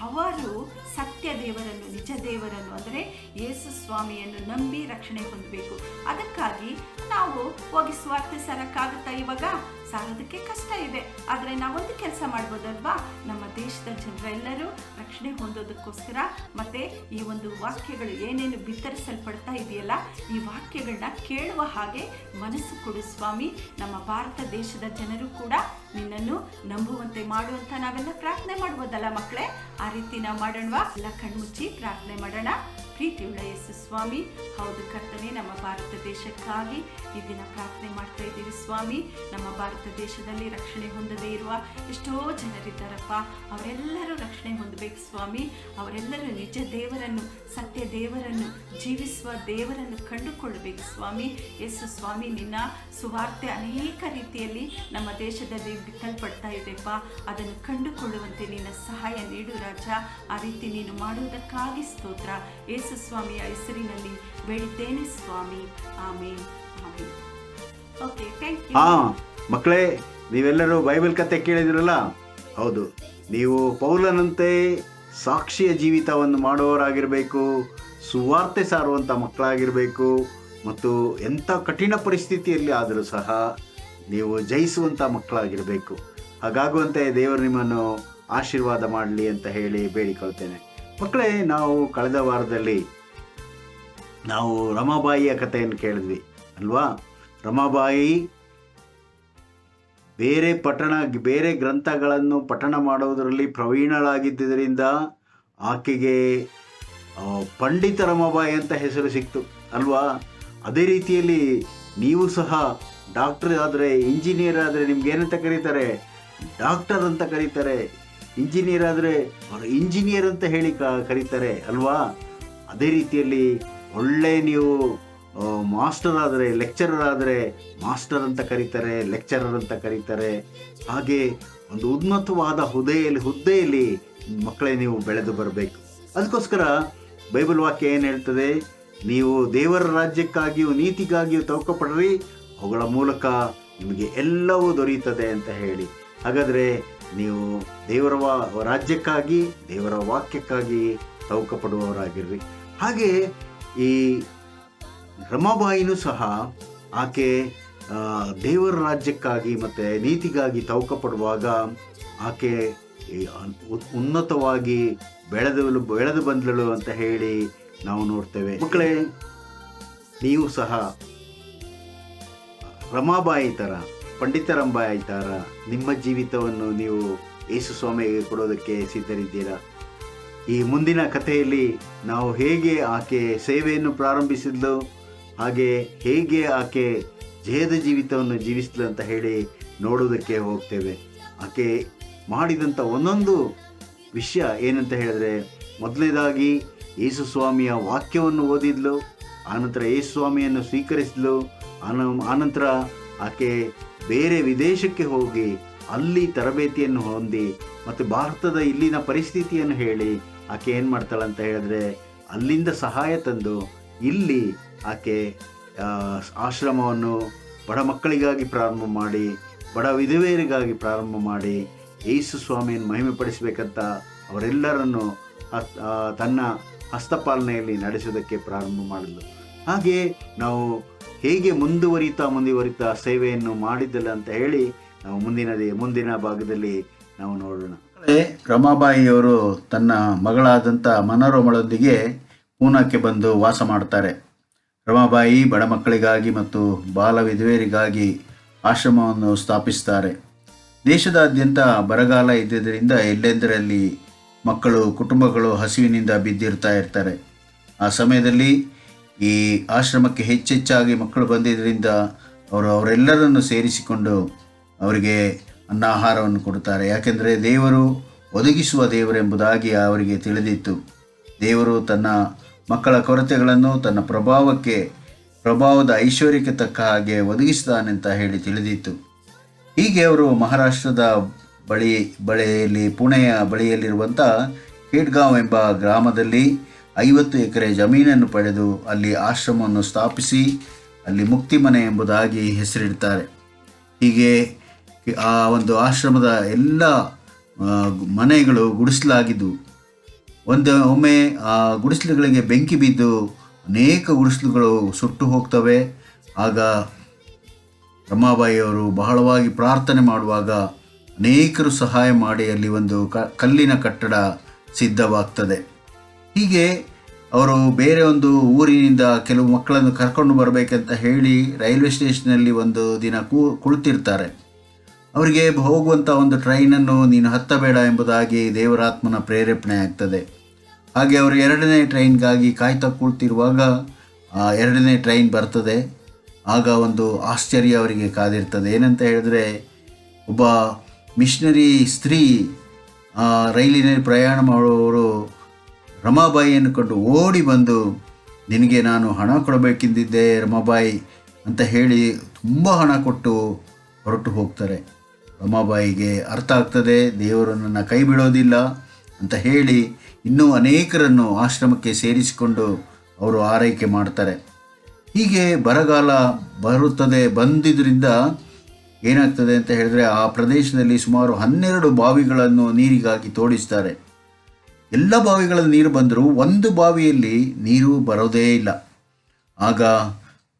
ಅವರು ಸತ್ಯ ದೇವರನ್ನು, ನಿಜ ದೇವರನ್ನು ಅಂದರೆ ಯೇಸು ಸ್ವಾಮಿಯನ್ನು ನಂಬಿ ರಕ್ಷಣೆ ಹೊಂದಬೇಕು. ಅದಕ್ಕಾಗಿ ನಾವು ಹೋಗಿ ಸ್ವಾರ್ಥ ಸಾರಕ್ಕಾಗುತ್ತಾ? ಇವಾಗ ಸಾರೋದಕ್ಕೆ ಕಷ್ಟ ಇದೆ. ಆದರೆ ನಾವೊಂದು ಕೆಲಸ ಮಾಡ್ಬೋದಲ್ವಾ? ನಮ್ಮ ದೇಶದ ಜನರೆಲ್ಲರೂ ರಕ್ಷಣೆ ಹೊಂದೋದಕ್ಕೋಸ್ಕರ ಮತ್ತು ಈ ಒಂದು ವಾಕ್ಯಗಳು ಏನೇನು ಬಿತ್ತರಿಸಲ್ಪಡ್ತಾ ಇದೆಯಲ್ಲ, ಈ ವಾಕ್ಯಗಳನ್ನ ಕೇಳುವ ಹಾಗೆ ಮನಸ್ಸು ಕೊಡು ಸ್ವಾಮಿ. ನಮ್ಮ ಭಾರತ ದೇಶದ ಜನರು ಕೂಡ ನಿನ್ನನ್ನು ನಂಬುವಂತೆ ಮಾಡುವಂತ ನಾವೆಲ್ಲ ಪ್ರಾರ್ಥನೆ ಮಾಡ್ಬೋದಲ್ಲ ಮಕ್ಕಳೇ? ಆ ರೀತಿ ನಾವು ಮಾಡೋಣವಾ? ಎಲ್ಲ ಕಣ್ಮುಚ್ಚಿ ಪ್ರಾರ್ಥನೆ ಮಾಡೋಣ. ಪ್ರೀತಿಯುಳ್ಳ ಯೇಸು ಸ್ವಾಮಿ, ಹೌದು ಕರ್ತನೆ, ನಮ್ಮ ಭಾರತ ದೇಶಕ್ಕಾಗಿ ಈ ದಿನ ಪ್ರಾರ್ಥನೆ ಮಾಡ್ತಾ ಇದ್ದೀವಿ ಸ್ವಾಮಿ. ನಮ್ಮ ಭಾರತ ದೇಶದಲ್ಲಿ ರಕ್ಷಣೆ ಹೊಂದದೇ ಇರುವ ಎಷ್ಟೋ ಜನರಿದ್ದಾರಪ್ಪ. ಅವರೆಲ್ಲರೂ ರಕ್ಷಣೆ ಹೊಂದಬೇಕು ಸ್ವಾಮಿ. ಅವರೆಲ್ಲರೂ ನಿಜ ದೇವರನ್ನು, ಸತ್ಯ ದೇವರನ್ನು, ಜೀವಿಸುವ ದೇವರನ್ನು ಕಂಡುಕೊಳ್ಳಬೇಕು ಸ್ವಾಮಿ. ಯೇಸು ಸ್ವಾಮಿ, ನಿನ್ನ ಸುವಾರ್ತೆ ಅನೇಕ ರೀತಿಯಲ್ಲಿ ನಮ್ಮ ದೇಶದಲ್ಲಿ ಬಿತ್ತಲ್ಪಡ್ತಾ ಇದೆಪ್ಪ. ಅದನ್ನು ಕಂಡುಕೊಳ್ಳುವಂತೆ ನಿನ್ನ ಸಹಾಯ ನೀಡು ರಾಜ. ಆ ರೀತಿ ನೀನು ಮಾಡುವುದಕ್ಕಾಗಿ ಸ್ತೋತ್ರ. ಯೇಸು ಸ್ವಾಮಿಯ ಹೆಸರಿನಲ್ಲಿ ಬೇಡಿದ್ದೇನೆ ಸ್ವಾಮಿ. Amen, amen. Okay, thank you. ಮಕ್ಕಳೇ, ನೀವೆಲ್ಲರೂ ಬೈಬಲ್ ಕತೆ ಕೇಳಿದ್ರಲ್ಲ? ಹೌದು, ನೀವು ಪೌಲನಂತೆ ಸಾಕ್ಷಿಯ ಜೀವಿತವನ್ನು ಮಾಡುವವರಾಗಿರಬೇಕು, ಸುವಾರ್ತೆ ಸಾರುವಂಥ ಮಕ್ಕಳಾಗಿರಬೇಕು, ಮತ್ತು ಎಂಥ ಕಠಿಣ ಪರಿಸ್ಥಿತಿಯಲ್ಲಿ ಆದರೂ ಸಹ ನೀವು ಜಯಿಸುವಂಥ ಮಕ್ಕಳಾಗಿರಬೇಕು. ಹಾಗಾಗುವಂತೆ ದೇವರು ನಿಮ್ಮನ್ನು ಆಶೀರ್ವಾದ ಮಾಡಲಿ ಅಂತ ಹೇಳಿ ಬೇಡಿಕೊಳ್ತೇನೆ. ಮಕ್ಕಳೇ, ನಾವು ಕಳೆದ ವಾರದಲ್ಲಿ ನಾವು ರಮಾಬಾಯಿಯ ಕಥೆಯನ್ನು ಕೇಳಿದ್ವಿ ಅಲ್ವಾ? ರಮಾಬಾಯಿ ಬೇರೆ ಗ್ರಂಥಗಳನ್ನು ಪಠಣ ಮಾಡುವುದರಲ್ಲಿ ಪ್ರವೀಣಳಾಗಿದ್ದರಿಂದ ಆಕೆಗೆ ಪಂಡಿತ ರಮಾಬಾಯಿ ಅಂತ ಹೆಸರು ಸಿಕ್ತು ಅಲ್ವಾ? ಅದೇ ರೀತಿಯಲ್ಲಿ ನೀವು ಸಹ ಡಾಕ್ಟರ್ ಆದರೆ, ಇಂಜಿನಿಯರ್ ಆದರೆ ನಿಮ್ಗೇನಂತ ಕರೀತಾರೆ? ಡಾಕ್ಟರ್ ಅಂತ ಕರೀತಾರೆ. ಇಂಜಿನಿಯರ್ ಆದರೆ ಅವರು ಇಂಜಿನಿಯರ್ ಅಂತ ಹೇಳಿ ಕರೀತಾರೆ ಅಲ್ವಾ? ಅದೇ ರೀತಿಯಲ್ಲಿ ಒಳ್ಳೆ ನೀವು ಮಾಸ್ಟರ್ ಆದರೆ, ಲೆಕ್ಚರರ್ ಆದರೆ ಮಾಸ್ಟರ್ ಅಂತ ಕರೀತಾರೆ, ಲೆಕ್ಚರರ್ ಅಂತ ಕರೀತಾರೆ. ಹಾಗೆ ಒಂದು ಉನ್ನತವಾದ ಹುದ್ದೆಯಲ್ಲಿ ಮಕ್ಕಳೇ ನೀವು ಬೆಳೆದು ಬರಬೇಕು. ಅದಕ್ಕೋಸ್ಕರ ಬೈಬಲ್ ವಾಕ್ಯ ಏನು ಹೇಳ್ತದೆ? ನೀವು ದೇವರ ರಾಜ್ಯಕ್ಕಾಗಿಯೂ ನೀತಿಗಾಗಿಯೂ ತವಕಪಡ್ರಿ, ಅವುಗಳ ಮೂಲಕ ನಿಮಗೆ ಎಲ್ಲವೂ ದೊರೆಯುತ್ತದೆ ಅಂತ ಹೇಳಿ. ಹಾಗಾದರೆ ನೀವು ದೇವರ ರಾಜ್ಯಕ್ಕಾಗಿ, ದೇವರ ವಾಕ್ಯಕ್ಕಾಗಿ ತವಕಪಡುವವರಾಗಿರ್ರಿ. ಹಾಗೆ ಈ ರಮಾಬಾಯಿನೂ ಸಹ ಆಕೆ ದೇವರ ರಾಜ್ಯಕ್ಕಾಗಿ ಮತ್ತು ನೀತಿಗಾಗಿ ತವಕಪಡುವಾಗ ಆಕೆ ಉನ್ನತವಾಗಿ ಬೆಳೆದು ಬಂದಳು ಅಂತ ಹೇಳಿ ನಾವು ನೋಡ್ತೇವೆ. ಮಕ್ಕಳೇ, ನೀವು ಸಹ ರಮಾಬಾಯಿ ಥರ, ಪಂಡಿತ ರಮಾಬಾಯಿ ಥರ ನಿಮ್ಮ ಜೀವಿತವನ್ನು ನೀವು ಯೇಸು ಸ್ವಾಮಿಗೆ ಕೊಡೋದಕ್ಕೆ ಸಿದ್ಧರಿದ್ದೀರಾ? ಈ ಮುಂದಿನ ಕಥೆಯಲ್ಲಿ ನಾವು ಹೇಗೆ ಆಕೆ ಸೇವೆಯನ್ನು ಪ್ರಾರಂಭಿಸಿದ್ಲು, ಹಾಗೆ ಹೇಗೆ ಆಕೆ ಜಯದ ಜೀವಿತವನ್ನು ಜೀವಿಸಿದ್ಲು ಅಂತ ಹೇಳಿ ನೋಡೋದಕ್ಕೆ ಹೋಗ್ತೇವೆ. ಆಕೆ ಮಾಡಿದಂಥ ಒಂದೊಂದು ವಿಷಯ ಏನಂತ ಹೇಳಿದ್ರೆ, ಮೊದಲನೇದಾಗಿ ಯೇಸು ಸ್ವಾಮಿಯ ವಾಕ್ಯವನ್ನು ಓದಿದ್ಲು, ಆನಂತರ ಯೇಸು ಸ್ವಾಮಿಯನ್ನು ಸ್ವೀಕರಿಸಿದ್ಲು, ಆನಂತರ ಆಕೆ ಬೇರೆ ವಿದೇಶಕ್ಕೆ ಹೋಗಿ ಅಲ್ಲಿ ತರಬೇತಿಯನ್ನು ಹೊಂದಿ ಮತ್ತು ಭಾರತದ ಇಲ್ಲಿನ ಪರಿಸ್ಥಿತಿಯನ್ನು ಹೇಳಿ ಆಕೆ ಏನು ಮಾಡ್ತಾಳಂತ ಹೇಳಿದ್ರೆ, ಅಲ್ಲಿಂದ ಸಹಾಯ ತಂದು ಇಲ್ಲಿ ಆಕೆ ಆಶ್ರಮವನ್ನು ಬಡ ಮಕ್ಕಳಿಗಾಗಿ ಪ್ರಾರಂಭ ಮಾಡಿ, ಬಡ ವಿಧವೆಯರಿಗಾಗಿ ಪ್ರಾರಂಭ ಮಾಡಿ ಯೇಸು ಸ್ವಾಮಿಯನ್ನು ಮಹಿಮೆಪಡಿಸಬೇಕಂತ ಅವರೆಲ್ಲರನ್ನು ತನ್ನ ಹಸ್ತಪಾಲನೆಯಲ್ಲಿ ನಡೆಸೋದಕ್ಕೆ ಪ್ರಾರಂಭ ಮಾಡಿದ್ಲು. ಹಾಗೆ ನಾವು ಹೇಗೆ ಮುಂದುವರಿತಾ ಸೇವೆಯನ್ನು ಮಾಡಿದ್ದಲ್ಲ ಅಂತ ಹೇಳಿ ನಾವು ಮುಂದಿನ ಭಾಗದಲ್ಲಿ ನಾವು ನೋಡೋಣ. ರಮಾಬಾಯಿಯವರು ತನ್ನ ಮಗಳಾದಂಥ ಮನೋರಮಳೊಂದಿಗೆ ಪೂನಾಕ್ಕೆ ಬಂದು ವಾಸ ಮಾಡ್ತಾರೆ. ರಮಾಬಾಯಿ ಬಡ ಮಕ್ಕಳಿಗಾಗಿ ಮತ್ತು ಬಾಲ ವಿಧವೆಯರಿಗಾಗಿ ಆಶ್ರಮವನ್ನು ಸ್ಥಾಪಿಸ್ತಾರೆ. ದೇಶದಾದ್ಯಂತ ಬರಗಾಲ ಇದ್ದುದರಿಂದ ಎಲ್ಲೆಂದರಲ್ಲಿ ಮಕ್ಕಳು, ಕುಟುಂಬಗಳು ಹಸಿವಿನಿಂದ ಬಿದ್ದಿರ್ತಾ ಇರ್ತಾರೆ. ಆ ಸಮಯದಲ್ಲಿ ಈ ಆಶ್ರಮಕ್ಕೆ ಹೆಚ್ಚೆಚ್ಚಾಗಿ ಮಕ್ಕಳು ಬಂದಿದ್ದರಿಂದ ಅವರೆಲ್ಲರನ್ನು ಸೇರಿಸಿಕೊಂಡು ಅವರಿಗೆ ಆಹಾರವನ್ನು ಕೊಡುತ್ತಾರೆ. ಯಾಕೆಂದರೆ ದೇವರು ಒದಗಿಸುವ ದೇವರೆಂಬುದಾಗಿ ಅವರಿಗೆ ತಿಳಿದಿತ್ತು. ದೇವರು ತನ್ನ ಮಕ್ಕಳ ಕೊರತೆಗಳನ್ನು ತನ್ನ ಪ್ರಭಾವದ ಐಶ್ವರ್ಯಕ್ಕೆ ತಕ್ಕ ಹಾಗೆ ಒದಗಿಸ್ತಾನೆಂತ ಹೇಳಿ ತಿಳಿದಿತ್ತು. ಹೀಗೆ ಅವರು ಮಹಾರಾಷ್ಟ್ರದ ಪುಣೆಯ ಬಳಿಯಲ್ಲಿರುವಂಥ ಖೇಡ್ಗಾಂವ್ ಎಂಬ ಗ್ರಾಮದಲ್ಲಿ 50 ಎಕರೆ ಜಮೀನನ್ನು ಪಡೆದು ಅಲ್ಲಿ ಆಶ್ರಮವನ್ನು ಸ್ಥಾಪಿಸಿ ಅಲ್ಲಿ ಮುಕ್ತಿ ಮನೆ ಎಂಬುದಾಗಿ ಹೆಸರಿಡ್ತಾರೆ. ಹೀಗೆ ಆ ಒಂದು ಆಶ್ರಮದ ಎಲ್ಲ ಮನೆಗಳು ಗುಡಿಸಲಾಗಿದ್ದು, ಒಮ್ಮೆ ಆ ಗುಡಿಸಲುಗಳಿಗೆ ಬೆಂಕಿ ಬಿದ್ದು ಅನೇಕ ಗುಡಿಸಲುಗಳು ಸುಟ್ಟು ಹೋಗ್ತವೆ. ಆಗ ರಮಾಬಾಯಿಯವರು ಬಹಳವಾಗಿ ಪ್ರಾರ್ಥನೆ ಮಾಡುವಾಗ ಅನೇಕರು ಸಹಾಯ ಮಾಡಿ ಅಲ್ಲಿ ಒಂದು ಕಲ್ಲಿನ ಕಟ್ಟಡ ಸಿದ್ಧವಾಗ್ತದೆ. ಹೀಗೆ ಅವರು ಬೇರೆ ಒಂದು ಊರಿನಿಂದ ಕೆಲವು ಮಕ್ಕಳನ್ನು ಕರ್ಕೊಂಡು ಬರಬೇಕಂತ ಹೇಳಿ ರೈಲ್ವೆ ಸ್ಟೇಷನಲ್ಲಿ ಒಂದು ದಿನ ಕುಳಿತಿರ್ತಾರೆ. ಅವರಿಗೆ ಹೋಗುವಂಥ ಒಂದು ಟ್ರೈನನ್ನು ನೀನು ಹತ್ತಬೇಡ ಎಂಬುದಾಗಿ ದೇವರಾತ್ಮನ ಪ್ರೇರೇಪಣೆ ಆಗ್ತದೆ. ಹಾಗೆ ಅವರು 2ನೇ ಟ್ರೈನ್ಗಾಗಿ ಕಾಯ್ತಾ ಕುಳಿತಿರುವಾಗ 2ನೇ ಟ್ರೈನ್ ಬರ್ತದೆ. ಆಗ ಒಂದು ಆಶ್ಚರ್ಯ ಅವರಿಗೆ ಕಾದಿರ್ತದೆ. ಏನಂತ ಹೇಳಿದ್ರೆ, ಒಬ್ಬ ಮಿಷನರಿ ಸ್ತ್ರೀ ರೈಲಿನಲ್ಲಿ ಪ್ರಯಾಣ ಮಾಡುವವರು ರಮಾಬಾಯಿಯನ್ನು ಕಂಡು ಓಡಿ ಬಂದು, ನಿನಗೆ ನಾನು ಹಣ ಕೊಡಬೇಕೆಂದಿದ್ದೆ ರಮಾಬಾಯಿ ಅಂತ ಹೇಳಿ ತುಂಬ ಹಣ ಕೊಟ್ಟು ಹೊರಟು ಹೋಗ್ತಾರೆ. ರಮಾಬಾಯಿಗೆ ಅರ್ಥ ಆಗ್ತದೆ, ದೇವರು ನನ್ನ ಕೈ ಬಿಡೋದಿಲ್ಲ ಅಂತ ಹೇಳಿ ಇನ್ನೂ ಅನೇಕರನ್ನು ಆಶ್ರಮಕ್ಕೆ ಸೇರಿಸಿಕೊಂಡು ಅವರು ಆರೈಕೆ ಮಾಡ್ತಾರೆ. ಹೀಗೆ ಬರಗಾಲ ಬಂದಿದ್ದರಿಂದ ಏನಾಗ್ತದೆ ಅಂತ ಹೇಳಿದ್ರೆ, ಆ ಪ್ರದೇಶದಲ್ಲಿ ಸುಮಾರು 12 ಬಾವಿಗಳನ್ನು ನೀರಿಗಾಗಿ ತೋಡಿಸ್ತಾರೆ. ಎಲ್ಲ ಬಾವಿಗಳಲ್ಲಿ ನೀರು ಬಂದರೂ ಒಂದು ಬಾವಿಯಲ್ಲಿ ನೀರು ಬರೋದೇ ಇಲ್ಲ. ಆಗ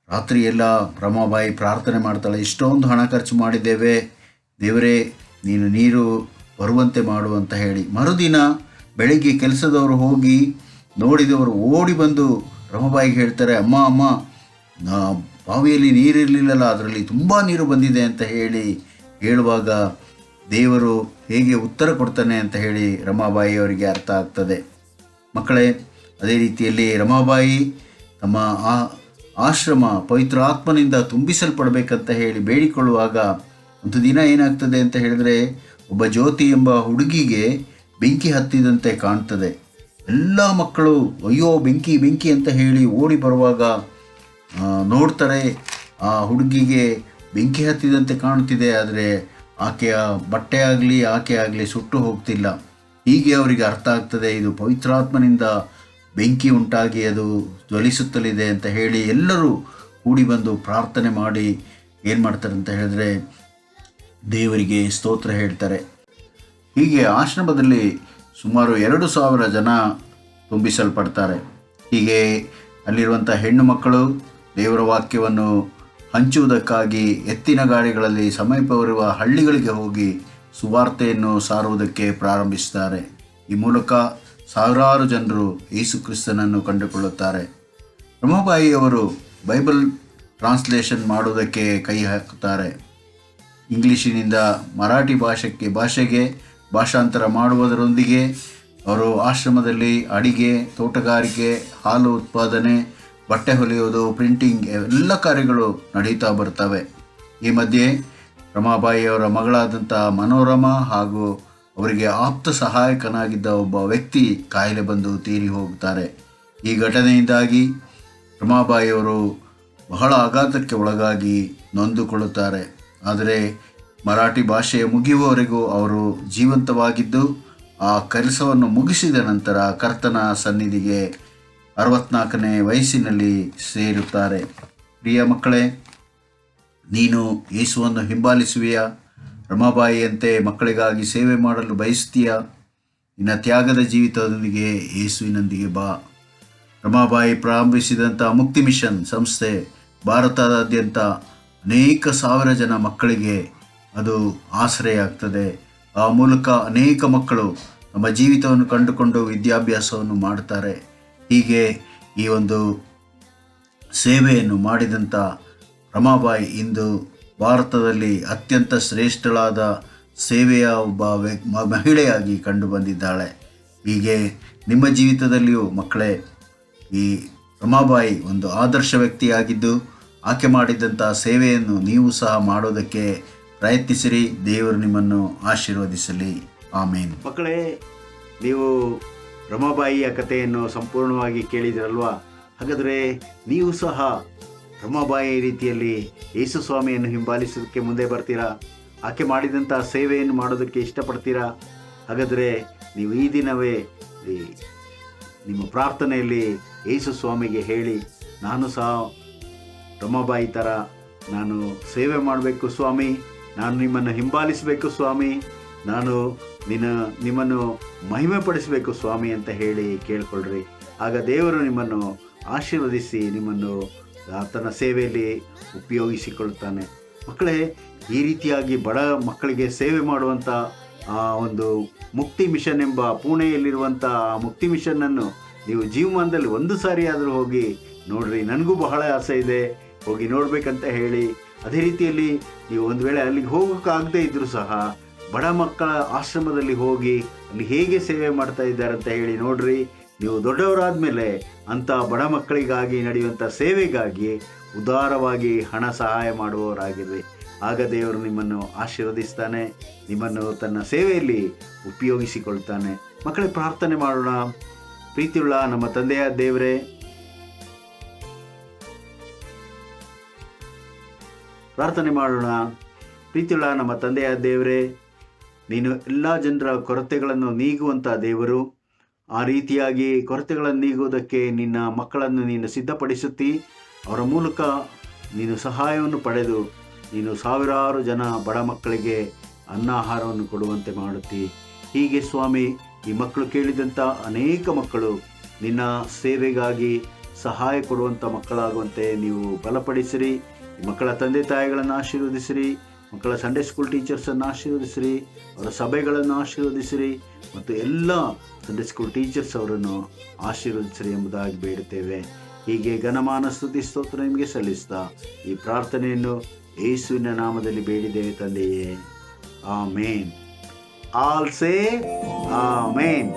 ರಾತ್ರಿ ಎಲ್ಲ ರಮಾಬಾಯಿ ಪ್ರಾರ್ಥನೆ ಮಾಡ್ತಾಳೆ, ಇಷ್ಟೊಂದು ಹಣ ಖರ್ಚು ಮಾಡಿದ್ದೇವೆ, ದೇವರೇ ನೀನು ನೀರು ಬರುವಂತೆ ಮಾಡು ಅಂತ ಹೇಳಿ. ಮರುದಿನ ಬೆಳಗ್ಗೆ ಕೆಲಸದವರು ಹೋಗಿ ನೋಡಿದವರು ಓಡಿ ಬಂದು ರಮಾಬಾಯಿಗೆ ಹೇಳ್ತಾರೆ, ಅಮ್ಮ ಬಾವಿಯಲ್ಲಿ ನೀರಿರಲಿಲ್ಲಲ್ಲ, ಅದರಲ್ಲಿ ತುಂಬ ನೀರು ಬಂದಿದೆ ಅಂತ ಹೇಳುವಾಗ ದೇವರು ಹೇಗೆ ಉತ್ತರ ಕೊಡ್ತಾನೆ ಅಂತ ಹೇಳಿ ರಮಾಬಾಯಿ ಅವರಿಗೆ ಅರ್ಥ ಆಗ್ತದೆ. ಮಕ್ಕಳೇ, ಅದೇ ರೀತಿಯಲ್ಲಿ ರಮಾಬಾಯಿ ತಮ್ಮ ಆಶ್ರಮ ಪವಿತ್ರ ಆತ್ಮನಿಂದ ತುಂಬಿಸಲ್ಪಡಬೇಕಂತ ಹೇಳಿ ಬೇಡಿಕೊಳ್ಳುವಾಗ ಒಂದು ದಿನ ಏನಾಗ್ತದೆ ಅಂತ ಹೇಳಿದ್ರೆ, ಒಬ್ಬ ಜ್ಯೋತಿ ಎಂಬ ಹುಡುಗಿಗೆ ಬೆಂಕಿ ಹತ್ತಿದಂತೆ ಕಾಣ್ತದೆ. ಎಲ್ಲ ಮಕ್ಕಳು ಅಯ್ಯೋ ಬೆಂಕಿ ಅಂತ ಹೇಳಿ ಓಡಿ ಬರುವಾಗ ನೋಡ್ತಾರೆ, ಆ ಹುಡುಗಿಗೆ ಬೆಂಕಿ ಹತ್ತಿದಂತೆ ಕಾಣ್ತಿದೆ, ಆದರೆ ಆಕೆಯ ಬಟ್ಟೆ ಆಗಲಿ ಸುಟ್ಟು ಹೋಗ್ತಿಲ್ಲ. ಹೀಗೆ ಅವರಿಗೆ ಅರ್ಥ ಆಗ್ತದೆ, ಇದು ಪವಿತ್ರಾತ್ಮನಿಂದ ಬೆಂಕಿ ಉಂಟಾಗಿ ಅದು ಜ್ವಲಿಸುತ್ತಲಿದೆ ಅಂತ ಹೇಳಿ ಎಲ್ಲರೂ ಕೂಡಿ ಬಂದು ಪ್ರಾರ್ಥನೆ ಮಾಡಿ ಏನು ಮಾಡ್ತಾರೆ ಅಂತ ಹೇಳಿದ್ರೆ, ದೇವರಿಗೆ ಸ್ತೋತ್ರ ಹೇಳ್ತಾರೆ. ಹೀಗೆ ಆಶ್ರಮದಲ್ಲಿ ಸುಮಾರು 2,000 ಜನ ತುಂಬಿಸಲ್ಪಡ್ತಾರೆ. ಹೀಗೆ ಅಲ್ಲಿರುವಂಥ ಹೆಣ್ಣು ಮಕ್ಕಳು ದೇವರ ವಾಕ್ಯವನ್ನು ಹಂಚುವುದಕ್ಕಾಗಿ ಎತ್ತಿನ ಗಾಡಿಗಳಲ್ಲಿ ಸಮೀಪವಿರುವ ಹಳ್ಳಿಗಳಿಗೆ ಹೋಗಿ ಸುವಾರ್ತೆಯನ್ನು ಸಾರುವುದಕ್ಕೆ ಪ್ರಾರಂಭಿಸುತ್ತಾರೆ. ಈ ಮೂಲಕ ಸಾವಿರಾರು ಜನರು ಯೇಸು ಕ್ರಿಸ್ತನನ್ನು ಕಂಡುಕೊಳ್ಳುತ್ತಾರೆ. ರಮಾಬಾಯಿಯವರು ಬೈಬಲ್ ಟ್ರಾನ್ಸ್ಲೇಷನ್ ಮಾಡುವುದಕ್ಕೆ ಕೈ ಹಾಕುತ್ತಾರೆ. ಇಂಗ್ಲಿಷಿನಿಂದ ಮರಾಠಿ ಭಾಷೆಗೆ ಭಾಷಾಂತರ ಮಾಡುವುದರೊಂದಿಗೆ ಅವರು ಆಶ್ರಮದಲ್ಲಿ ಅಡಿಗೆ, ತೋಟಗಾರಿಕೆ, ಹಾಲು ಉತ್ಪಾದನೆ, ಬಟ್ಟೆ ಹೊಲಿಯೋದು, ಪ್ರಿಂಟಿಂಗ್ ಎಲ್ಲ ಕಾರ್ಯಗಳು ನಡೀತಾ ಬರ್ತವೆ. ಈ ಮಧ್ಯೆ ರಮಾಬಾಯಿಯವರ ಮಗಳಾದಂಥ ಮನೋರಮಾ ಹಾಗೂ ಅವರಿಗೆ ಆಪ್ತ ಸಹಾಯಕನಾಗಿದ್ದ ಒಬ್ಬ ವ್ಯಕ್ತಿ ಕಾಯಿಲೆ ಬಂದು ತೀರಿ ಹೋಗುತ್ತಾರೆ. ಈ ಘಟನೆಯಿಂದಾಗಿ ರಮಾಬಾಯಿಯವರು ಬಹಳ ಆಘಾತಕ್ಕೆ ಒಳಗಾಗಿ ನೊಂದುಕೊಳ್ಳುತ್ತಾರೆ. ಆದರೆ ಮರಾಠಿ ಭಾಷೆಯ ಮುಗಿಯುವವರೆಗೂ ಅವರು ಜೀವಂತವಾಗಿದ್ದು ಆ ಕೆಲಸವನ್ನು ಮುಗಿಸಿದ ನಂತರ ಕರ್ತನ ಸನ್ನಿಧಿಗೆ 64ನೇ ವಯಸ್ಸಿನಲ್ಲಿ ಸೇರುತ್ತಾರೆ. ಪ್ರಿಯ ಮಕ್ಕಳೇ, ನೀನು ಯೇಸುವನ್ನು ಹಿಂಬಾಲಿಸುವಿಯಾ? ರಮಾಬಾಯಿಯಂತೆ ಮಕ್ಕಳಿಗಾಗಿ ಸೇವೆ ಮಾಡಲು ಬಯಸುತ್ತೀಯಾ? ನಿನ್ನ ತ್ಯಾಗದ ಜೀವಿತದೊಂದಿಗೆ ಯೇಸುವಿನೊಂದಿಗೆ ಬಾ. ರಮಾಬಾಯಿ ಪ್ರಾರಂಭಿಸಿದಂಥ ಮುಕ್ತಿ ಮಿಷನ್ ಸಂಸ್ಥೆ ಭಾರತದಾದ್ಯಂತ ಅನೇಕ ಸಾವಿರ ಜನ ಮಕ್ಕಳಿಗೆ ಅದು ಆಶ್ರಯ ಆಗ್ತದೆ. ಆ ಮೂಲಕ ಅನೇಕ ಮಕ್ಕಳು ತಮ್ಮ ಜೀವಿತವನ್ನು ಕಂಡುಕೊಂಡು ವಿದ್ಯಾಭ್ಯಾಸವನ್ನು ಮಾಡ್ತಾರೆ. ಹೀಗೆ ಈ ಒಂದು ಸೇವೆಯನ್ನು ಮಾಡಿದಂಥ ರಮಾಬಾಯಿ ಇಂದು ಭಾರತದಲ್ಲಿ ಅತ್ಯಂತ ಶ್ರೇಷ್ಠಳಾದ ಸೇವೆಯ ಒಬ್ಬ ಮಹಿಳೆಯಾಗಿ ಕಂಡು ಬಂದಿದ್ದಾಳೆ. ಹೀಗೆ ನಿಮ್ಮ ಜೀವಿತದಲ್ಲಿಯೂ ಮಕ್ಕಳೇ ಈ ರಮಾಬಾಯಿ ಒಂದು ಆದರ್ಶ ವ್ಯಕ್ತಿಯಾಗಿದ್ದು ಆಕೆ ಮಾಡಿದಂಥ ಸೇವೆಯನ್ನು ನೀವು ಸಹ ಮಾಡೋದಕ್ಕೆ ಪ್ರಯತ್ನಿಸಿರಿ. ದೇವರು ನಿಮ್ಮನ್ನು ಆಶೀರ್ವದಿಸಲಿ. ಆಮೇನ್. ಮಕ್ಕಳೇ, ನೀವು ರಮಾಬಾಯಿಯ ಕಥೆಯನ್ನು ಸಂಪೂರ್ಣವಾಗಿ ಕೇಳಿದಿರಲ್ವಾ? ಹಾಗಾದರೆ ನೀವು ಸಹ ರಮಾಬಾಯಿ ರೀತಿಯಲ್ಲಿ ಯೇಸು ಸ್ವಾಮಿಯನ್ನು ಹಿಂಬಾಲಿಸೋದಕ್ಕೆ ಮುಂದೆ ಬರ್ತೀರಾ? ಆಕೆ ಮಾಡಿದಂಥ ಸೇವೆಯನ್ನು ಮಾಡೋದಕ್ಕೆ ಇಷ್ಟಪಡ್ತೀರಾ? ಹಾಗಾದರೆ ನೀವು ಈ ದಿನವೇ ನಿಮ್ಮ ಪ್ರಾರ್ಥನೆಯಲ್ಲಿ ಯೇಸು ಸ್ವಾಮಿಗೆ ಹೇಳಿ, ನಾನು ಸಹ ರಮಾಬಾಯಿ ಥರ ನಾನು ಸೇವೆ ಮಾಡಬೇಕು ಸ್ವಾಮಿ, ನಾನು ನಿಮ್ಮನ್ನು ಹಿಂಬಾಲಿಸಬೇಕು ಸ್ವಾಮಿ, ನಾನು ನಿಮ್ಮನ್ನು ಮಹಿಮೆ ಪಡಿಸಬೇಕು ಸ್ವಾಮಿ ಅಂತ ಹೇಳಿ ಕೇಳ್ಕೊಳ್ರಿ. ಆಗ ದೇವರು ನಿಮ್ಮನ್ನು ಆಶೀರ್ವದಿಸಿ ನಿಮ್ಮನ್ನು ತನ್ನ ಸೇವೆಯಲ್ಲಿ ಉಪಯೋಗಿಸಿಕೊಳ್ತಾನೆ. ಮಕ್ಕಳೇ, ಈ ರೀತಿಯಾಗಿ ಬಡ ಮಕ್ಕಳಿಗೆ ಸೇವೆ ಮಾಡುವಂಥ ಒಂದು ಮುಕ್ತಿ ಮಿಷನ್ ಎಂಬ ಪುಣೆಯಲ್ಲಿರುವಂಥ ಮುಕ್ತಿ ಮಿಷನ್ನನ್ನು ನೀವು ಜೀವಮಾನದಲ್ಲಿ ಒಂದು ಸಾರಿ ಆದರೂ ಹೋಗಿ ನೋಡ್ರಿ. ನನಗೂ ಬಹಳ ಆಸೆ ಇದೆ ಹೋಗಿ ನೋಡಬೇಕಂತ ಹೇಳಿ. ಅದೇ ರೀತಿಯಲ್ಲಿ ನೀವು ಒಂದು ವೇಳೆ ಅಲ್ಲಿಗೆ ಹೋಗೋಕ್ಕಾಗದೇ ಇದ್ದರೂ ಸಹ ಬಡ ಮಕ್ಕಳ ಆಶ್ರಮದಲ್ಲಿ ಹೋಗಿ ಅಲ್ಲಿ ಹೇಗೆ ಸೇವೆ ಮಾಡ್ತಾ ಇದ್ದಾರೆ ಅಂತ ಹೇಳಿ ನೋಡ್ರಿ. ನೀವು ದೊಡ್ಡವರಾದ ಮೇಲೆ ಅಂಥ ಬಡ ಮಕ್ಕಳಿಗಾಗಿ ನಡೆಯುವಂಥ ಸೇವೆಗಾಗಿ ಉದಾರವಾಗಿ ಹಣ ಸಹಾಯ ಮಾಡುವವರಾಗಿರ್ರಿ. ಆಗ ದೇವರು ನಿಮ್ಮನ್ನು ಆಶೀರ್ವದಿಸ್ತಾನೆ, ನಿಮ್ಮನ್ನು ತನ್ನ ಸೇವೆಯಲ್ಲಿ ಉಪಯೋಗಿಸಿಕೊಳ್ತಾನೆ. ಮಕ್ಕಳೇ, ಪ್ರಾರ್ಥನೆ ಮಾಡೋಣ. ಪ್ರೀತಿಯುಳ್ಳ ನಮ್ಮ ತಂದೆಯ ದೇವರೇ, ಪ್ರಾರ್ಥನೆ ಮಾಡೋಣ. ಪ್ರೀತಿಯುಳ್ಳ ನಮ್ಮ ತಂದೆಯ ದೇವರೇ, ನೀನು ಎಲ್ಲ ಜನರ ಕೊರತೆಗಳನ್ನು ನೀಗುವಂಥ ದೇವರು. ಆ ರೀತಿಯಾಗಿ ಕೊರತೆಗಳನ್ನು ನೀಗುವುದಕ್ಕೆ ನಿನ್ನ ಮಕ್ಕಳನ್ನು ನೀನು ಸಿದ್ಧಪಡಿಸುತ್ತಿ, ಅವರ ಮೂಲಕ ನೀನು ಸಹಾಯವನ್ನು ಪಡೆದು ನೀನು ಸಾವಿರಾರು ಜನ ಬಡ ಮಕ್ಕಳಿಗೆ ಅನ್ನ ಆಹಾರವನ್ನು ಕೊಡುವಂತೆ ಮಾಡುತ್ತಿ. ಹೀಗೆ ಸ್ವಾಮಿ, ಈ ಮಕ್ಕಳು ಕೇಳಿದಂಥ ಅನೇಕ ಮಕ್ಕಳು ನಿನ್ನ ಸೇವೆಗಾಗಿ ಸಹಾಯ ಕೊಡುವಂಥ ಮಕ್ಕಳಾಗುವಂತೆ ನೀವು ಬಲಪಡಿಸಿರಿ. ಮಕ್ಕಳ ತಂದೆ ತಾಯಿಗಳನ್ನು ಆಶೀರ್ವದಿಸಿರಿ, ಮಕ್ಕಳ ಸಂಡೇ ಸ್ಕೂಲ್ ಟೀಚರ್ಸನ್ನು ಆಶೀರ್ವದಿಸಿರಿ, ಅವರ ಸಭೆಗಳನ್ನು ಆಶೀರ್ವದಿಸಿರಿ ಮತ್ತು ಎಲ್ಲ ಸಂಡೇ ಸ್ಕೂಲ್ ಟೀಚರ್ಸ್ ಅವರನ್ನು ಆಶೀರ್ವದಿಸಿರಿ ಎಂಬುದಾಗಿ ಬೇಡುತ್ತೇವೆ. ಹೀಗೆ ಘನಮಾನ ಸ್ತುತಿ ಸ್ತೋತ್ರ ನಿಮಗೆ ಸಲ್ಲಿಸ್ತಾ ಈ ಪ್ರಾರ್ಥನೆಯನ್ನು ಯೇಸುವಿನ ನಾಮದಲ್ಲಿ ಬೇಡಿದ್ದೇವೆ ತಂದೆಯೇ, ಆಮೇನ್. ಆಲ್ ಸೇ ಆಮೇನ್.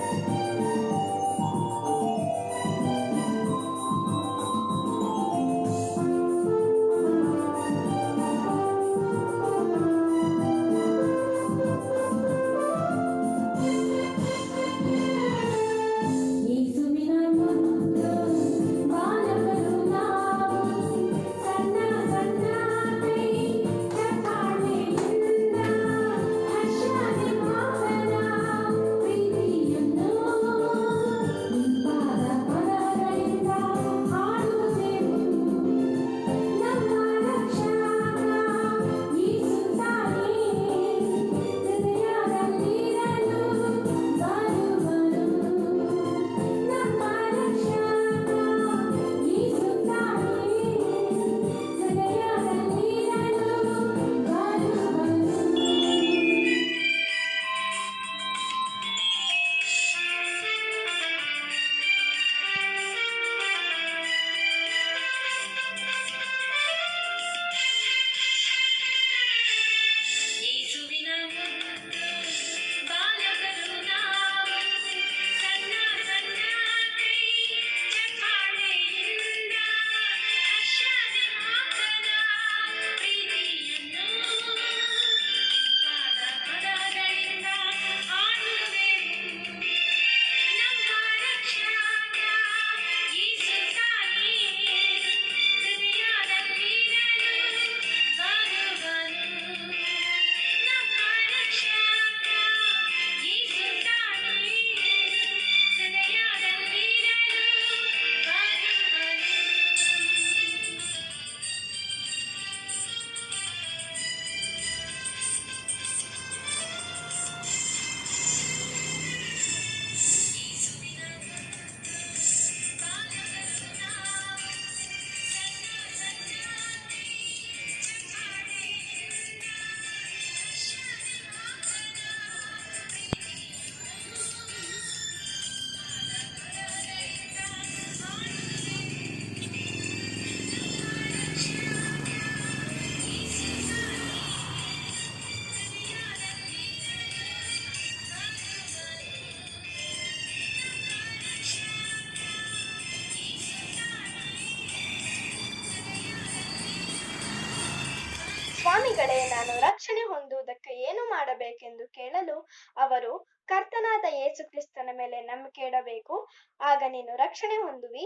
ಸ್ವಾಮಿಗಳೇ, ನಾನು ರಕ್ಷಣೆ ಹೊಂದುವುದಕ್ಕೆ ಏನು ಮಾಡಬೇಕೆಂದು ಕೇಳಲು ಅವರು, ಕರ್ತನಾದ ಯೇಸು ಕ್ರಿಸ್ತನ ಮೇಲೆ ನಂಬಿಕೆ ಇಡಬೇಕು, ಆಗ ನೀನು ರಕ್ಷಣೆ ಹೊಂದುವಿ,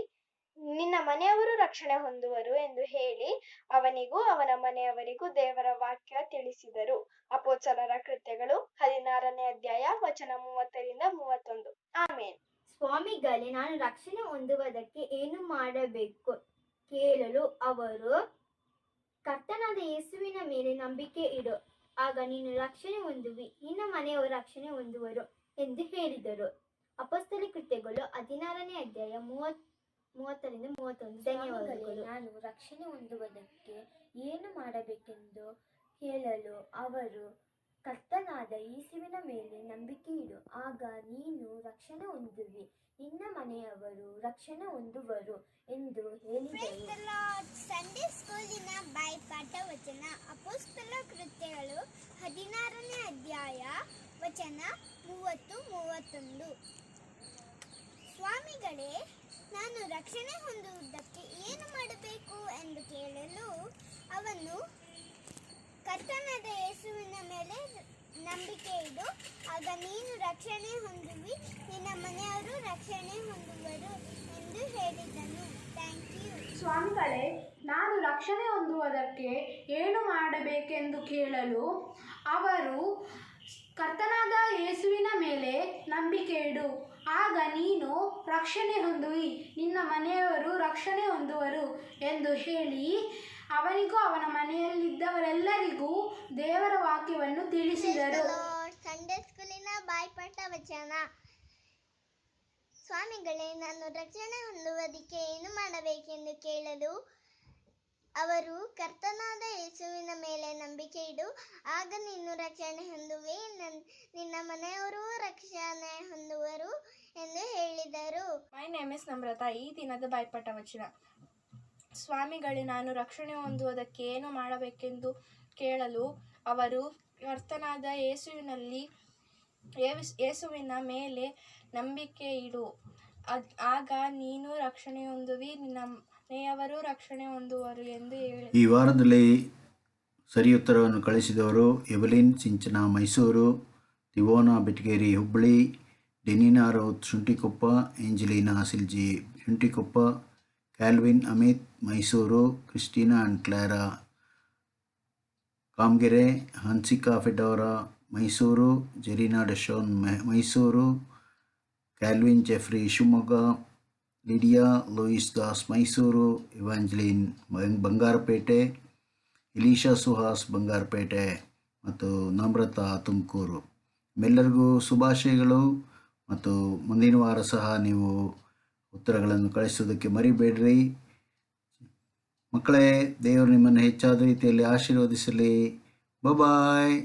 ನಿನ್ನ ಮನೆಯವರು ರಕ್ಷಣೆ ಹೊಂದುವರು ಎಂದು ಹೇಳಿ ಅವನಿಗೂ ಅವನ ಮನೆಯವರಿಗೂ ದೇವರ ವಾಕ್ಯ ತಿಳಿಸಿದರು. ಅಪೊಸ್ತಲರ ಕೃತ್ಯಗಳು 16ನೇ ಅಧ್ಯಾಯ ವಚನ 30-31. ಆಮೇನ್. ಸ್ವಾಮಿಗಳೇ, ನಾನು ರಕ್ಷಣೆ ಹೊಂದುವುದಕ್ಕೆ ಏನು ಮಾಡಬೇಕು ಕೇಳಲು ಅವರು, ಕರ್ತನಾದ ಯೇಸುವಿನ ಮೇಲೆ ನಂಬಿಕೆ ಇಡು, ಆಗ ನೀನು ರಕ್ಷಣೆ ಹೊಂದುವಿ, ನಿನ್ನ ಮನೆಯವರು ರಕ್ಷಣೆ ಹೊಂದುವರು ಎಂದು ಹೇಳಿದರು. ಅಪೊಸ್ತಲ ಕೃತ್ಯಗಳು 16ನೇ ಅಧ್ಯಾಯ 30-31. ಧನ್ಯವಾದಗಳು. ನಾನು ರಕ್ಷಣೆ ಹೊಂದುವುದಕ್ಕೆ ಏನು ಮಾಡಬೇಕೆಂದು ಕೇಳಲು ಅವರು, ಕರ್ತನಾದ ಯೇಸುವಿನ ಮೇಲೆ ನಂಬಿಕೆ ಇಡು, ಆಗ ನೀನು ರಕ್ಷಣೆ ಹೊಂದುವಿ, ನಿನ್ನ ಮನೆಯವರು ರಕ್ಷಣೆ ಹೊಂದುವರು ಎಂದು ಹೇಳಿದರು. ಸಂಡೇ ಸ್ಕೂಲಿನ ಬಾಯ್ಪಾಠ ವಚನ. ಅಪೊಸ್ತಲ ಕೃತ್ಯಗಳು 16ನೇ ಅಧ್ಯಾಯ ವಚನ 30-31. ಸ್ವಾಮಿಗಳೇ, ನಾನು ರಕ್ಷಣೆ ಹೊಂದುವುದಕ್ಕೆ ಏನು ಮಾಡಬೇಕು ಎಂದು ಕೇಳಲು ಅವನು, ಕರ್ತನಾದ ಯೇಸುವಿನ ಮೇಲೆ ನಂಬಿಕೆ ಇಡು, ಆಗ ನೀನು ರಕ್ಷಣೆ ಹೊಂದುವಿ, ನಿನ್ನ ಮನೆಯವರು ರಕ್ಷಣೆ ಹೊಂದುವರು ಎಂದು ಹೇಳಿದನು. Thank you. ಸ್ವಾಮಿಗಳೇ, ನಾನು ರಕ್ಷಣೆ ಹೊಂದುವುದಕ್ಕೆ ಏನು ಮಾಡಬೇಕೆಂದು ಕೇಳಲು ಅವರು, ಕರ್ತನಾದ ಯೇಸುವಿನ ಮೇಲೆ ನಂಬಿಕೆ ಇಡು, ಆಗ ನೀನು ರಕ್ಷಣೆ ಹೊಂದುವಿ, ನಿನ್ನ ಮನೆಯವರು ರಕ್ಷಣೆ ಹೊಂದುವರು ಎಂದು ಹೇಳಿ ಅವನಿಗೂ ಅವನ ಮನೆಯಲ್ಲಿದ್ದವರೆಲ್ಲರಿಗೂ ದೇವರ ವಾಕ್ಯವನ್ನು ತಿಳಿಸಿದರು. ಸಂಡೇ ಸ್ಕೂಲಿನ ಬಾಯ್ಪಾಠ ವಚನ. ಸ್ವಾಮಿಗಳೇ, ನಾನು ರಕ್ಷಣೆ ಹೊಂದುವುದಕ್ಕೆ ಏನು ಮಾಡಬೇಕೆಂದು ಕೇಳಲು ಅವರು, ಕರ್ತನಾದ ಯೇಸುವಿನ ಮೇಲೆ ನಂಬಿಕೆ ಇಡು, ಆಗ ನೀನು ರಕ್ಷಣೆ ಹೊಂದುವೆ, ನಿನ್ನ ಮನೆಯವರು ರಕ್ಷಣೆ ಹೊಂದುವರು ಎಂದು ಹೇಳಿದರು. My name is Namrata. ಈ ದಿನದ ಬಾಯ್ಪಾಠ ವಚನ. ಸ್ವಾಮಿಗಳೇ, ನಾನು ರಕ್ಷಣೆ ಹೊಂದುವುದಕ್ಕೆ ಏನು ಮಾಡಬೇಕೆಂದು ಕೇಳಲು ಅವರು, ಕರ್ತನಾದ ಯೇಸುವಿನ ಮೇಲೆ ನಂಬಿಕೆ ಇಡು, ಆಗ ನೀನು ರಕ್ಷಣೆ ಹೊಂದುವಿ, ನಿನ್ನ ಮನೆಯವರು ರಕ್ಷಣೆ ಹೊಂದುವರು ಎಂದು ಹೇಳಿ. ಈ ವಾರದಲ್ಲಿ ಸರಿ ಉತ್ತರವನ್ನು ಕಳಿಸಿದವರು ಎವಲಿನ್ ಸಿಂಚನ ಮೈಸೂರು, ತಿವೋನಾ ಬೆಟಗೇರಿ ಹುಬ್ಬಳ್ಳಿ, ಡೆನಿನಾ ರೌತ್ ಶುಂಠಿಕೊಪ್ಪ, ಏಂಜಲಿನಾ ಸಿಲ್ಜಿ Shunthikoppa, Calvin Amit Mysuru, Christina and Clara Kamagere, Hansika Fedora Mysuru, ಜೆರಿನಾ ಡೆಶೋನ್ Mysuru, Calvin Jeffrey Shivamogga, Lydia Louis Das Mysuru, Evangeline Bangarapete, Elisha Suhas Bangarapete ಮತ್ತು ನಮ್ರತಾ ತುಮಕೂರು. ನಿಮ್ಮೆಲ್ಲರಿಗೂ ಶುಭಾಶಯಗಳು. ಮತ್ತು ಮುಂದಿನ ವಾರ ಸಹ ನೀವು ಉತ್ತರಗಳನ್ನು ಕಳಿಸೋದಕ್ಕೆ ಮರಿಬೇಡ್ರಿ. ಮಕ್ಕಳೇ, ದೇವರು ನಿಮ್ಮನ್ನು ಹೆಚ್ಚಾದ ರೀತಿಯಲ್ಲಿ ಆಶೀರ್ವದಿಸಲಿ. ಬಾಯ್.